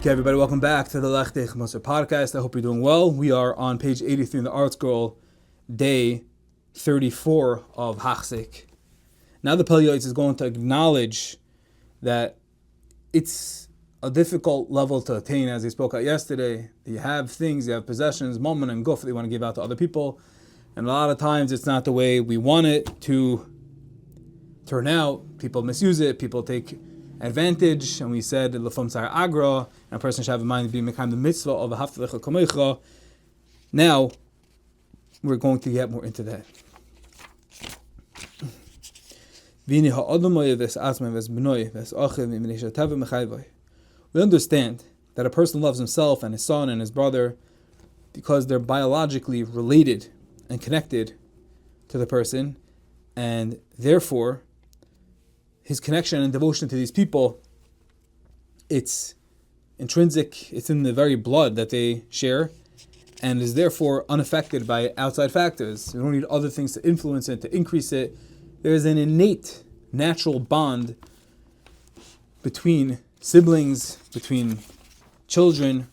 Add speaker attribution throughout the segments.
Speaker 1: Okay, everybody, welcome back to the Lechtech Moser podcast. I hope you're doing well. We are on page 83 in the Art Scroll, day 34 of Hachzik. Now the Pele Yoeitz is going to acknowledge that it's a difficult level to attain, as he spoke out yesterday. You have things, you have possessions, moment and guf that you want to give out to other people. And a lot of times it's not the way we want it to turn out. People misuse it, people take advantage, and we said lefum tsar agra, and a person should have in mind to be mekayim the mitzvah of a haftarlecha kamecha. Now we're going to get more into that. We understand that a person loves himself and his son and his brother because they're biologically related and connected to the person, and therefore his connection and devotion to these people, it's intrinsic, it's in the very blood that they share, and is therefore unaffected by outside factors. You don't need other things to influence it, to increase it. There is an innate, natural bond between siblings, between children.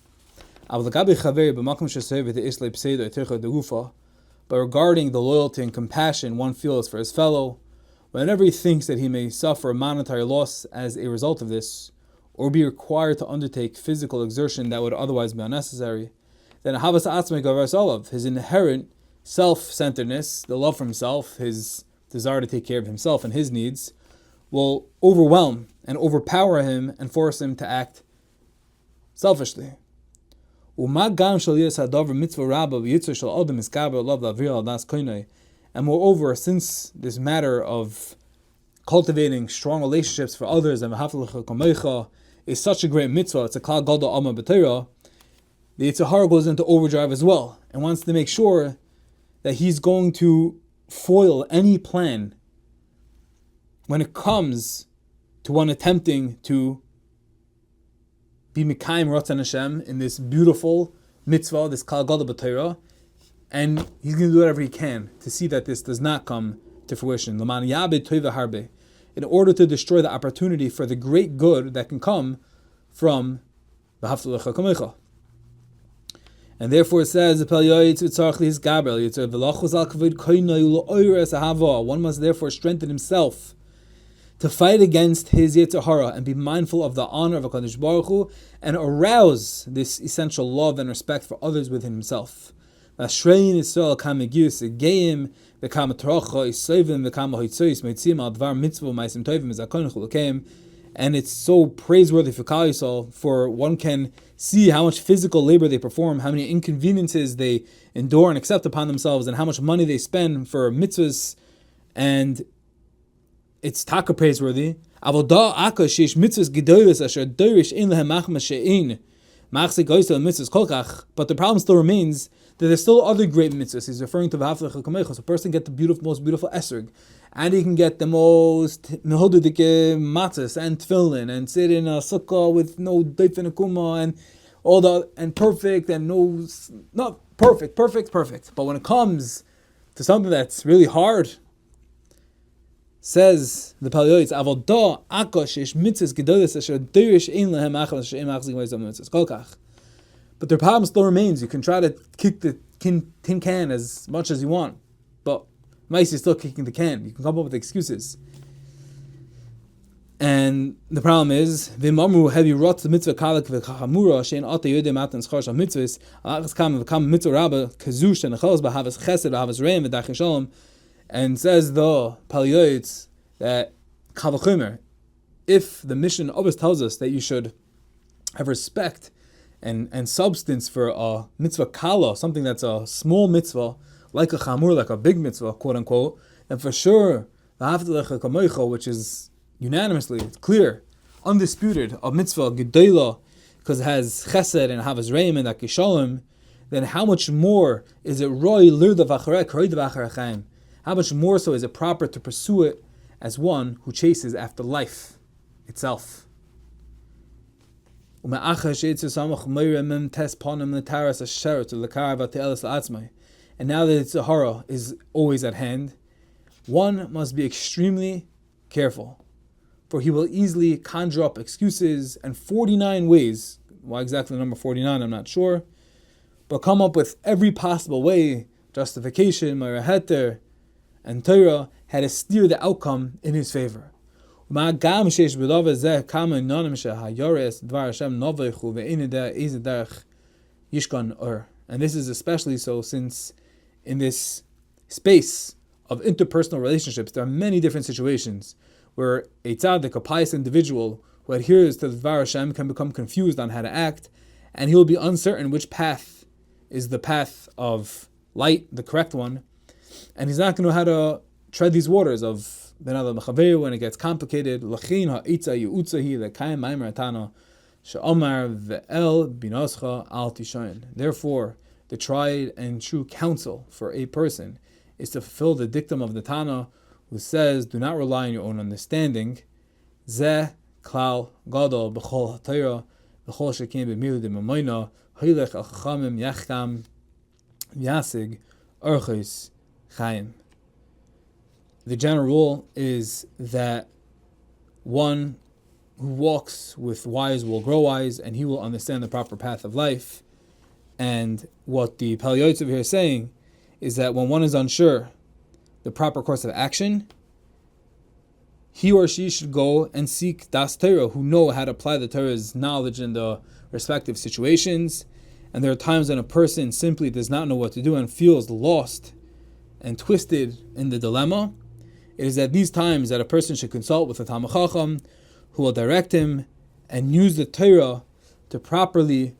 Speaker 1: But regarding the loyalty and compassion one feels for his fellow, whenever he thinks that he may suffer a monetary loss as a result of this, or be required to undertake physical exertion that would otherwise be unnecessary, then Havas Atzmei Gavras Olav, his inherent self-centeredness, the love for himself, his desire to take care of himself and his needs, will overwhelm and overpower him and force him to act selfishly. And moreover, since this matter of cultivating strong relationships for others and is such a great mitzvah, it's a klal gadol alma b'Torah, the Yetzer Hara goes into overdrive as well and wants to make sure that he's going to foil any plan when it comes to one attempting to be Mekayim Ratzon Hashem in this beautiful mitzvah, this klal gadol b'Torah. And he's going to do whatever he can to see that this does not come to fruition. In order to destroy the opportunity for the great good that can come from the haftarlecha kamecha. And therefore it says, one must therefore strengthen himself to fight against his Yetzer Hara and be mindful of the honor of HaKadosh Baruch Hu and arouse this essential love and respect for others within himself. And it's so praiseworthy for Klal Yisrael, for one can see how much physical labor they perform, how many inconveniences they endure and accept upon themselves, and how much money they spend for mitzvahs, and it's taka praiseworthy. But the problem still remains that there's still other great mitzvahs. He's referring to v'haftarlecha kamecha. So a person get the most beautiful esrog, and he can get the most mehudike matzahs and tefillin, and sit in a sukkah with no deif and akuma, and all the and perfect and no, not perfect. But when it comes to something that's really hard, says the Pele Yoeitz, avodah akash ish mitzvahs gedolos asher dirish ein lehem achas she'em achzik v'yizam mitzvahs kolkach. But the problem still remains. You can try to kick the tin can as much as you want, but mice is still kicking the can. You can come up with excuses. And the problem is, v'imamru hevi rot the mitzvah kalek v'chachamura she'en ata yodei matan schar shal mitzvahs alachas kam v'kam mitzvah rabba kazush and achalos b'havas chesed b'havas reim v'dach shalom. And says the Pele Yoeitz that kal v'chomer, if the mission always tells us that you should have respect and substance for a mitzvah kala, something that's a small mitzvah, like a chamur, like a big mitzvah, quote unquote, and for sure, the haftarlecha kamecha, which is unanimously, it's clear, undisputed, a mitzvah gedela, because it has chesed and havas reim and akishalim, then how much more is it roi lirda v'acharek, roi d'v'acharachayim? How much more so is it proper to pursue it as one who chases after life itself? And now that the Yetzer Hara is always at hand, one must be extremely careful, for he will easily conjure up excuses and 49 ways, Why exactly number 49, I'm not sure. But come up with every possible way, justification, Maraheter, and Torah, had to steer the outcome in his favor. And this is especially so since in this space of interpersonal relationships, there are many different situations where a tzaddik, a pious individual who adheres to the Dvar Hashem, can become confused on how to act, and he will be uncertain which path is the path of light, the correct one, and he's not going to know how to tread these waters of Ben Adam Mechaveru when it gets complicated. Lachin ha'itza yu'utzahi lekayim ma'amer atana she'omar ve'el binoscha al tishayin. Therefore, the tried and true counsel for a person is to fulfill the dictum of the Tana, who says, do not rely on your own understanding. Zeh klal gadol b'chol ha'torah b'chol shekim b'milu d'mamoyna hilech al chachamim yachtam yasig orchis chayim. The general rule is that one who walks with wise will grow wise, and he will understand the proper path of life. And what the Pele Yoeitz over here is saying is that when one is unsure the proper course of action, he or she should go and seek Das Torah, who know how to apply the Torah's knowledge in the respective situations. And there are times when a person simply does not know what to do and feels lost and twisted in the dilemma. It is at these times that a person should consult with a Talmid Chacham who will direct him and use the Torah to properly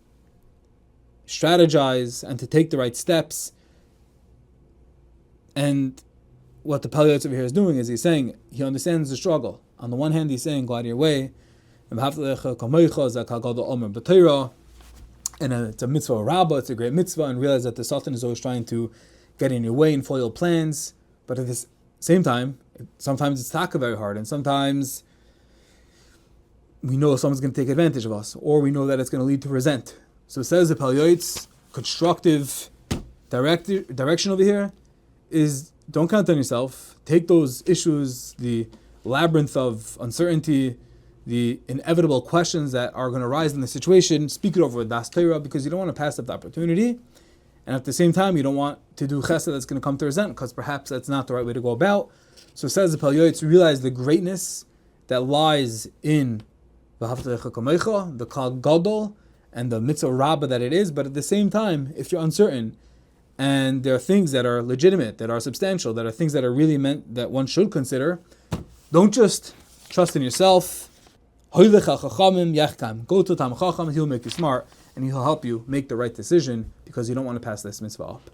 Speaker 1: strategize and to take the right steps. And what the Pele Yoeitz over here is doing is he's saying he understands the struggle. On the one hand, he's saying, go out of your way, and it's a mitzvah rabbah, it's a great mitzvah, and realize that the Sultan is always trying to get in your way and foil plans. But at the same time, sometimes it's taka very hard, and sometimes we know someone's going to take advantage of us, or we know that it's going to lead to resent. So it says the Pele Yoeitz, constructive direction over here is don't count on yourself. Take those issues, the labyrinth of uncertainty, the inevitable questions that are going to arise in the situation, speak it over with Das Torah, because you don't want to pass up the opportunity. And at the same time, you don't want to do chesed that's going to come to resent, because perhaps that's not the right way to go about. So it says the Pele Yoeitz, realize the greatness that lies in the Klal Gadol and the mitzvah rabbah that it is. But at the same time, if you're uncertain, and there are things that are legitimate, that are substantial, that are things that are really meant that one should consider, don't just trust in yourself. Go to Talmid Chacham, he'll make you smart, and he'll help you make the right decision, because you don't want to pass this mitzvah up.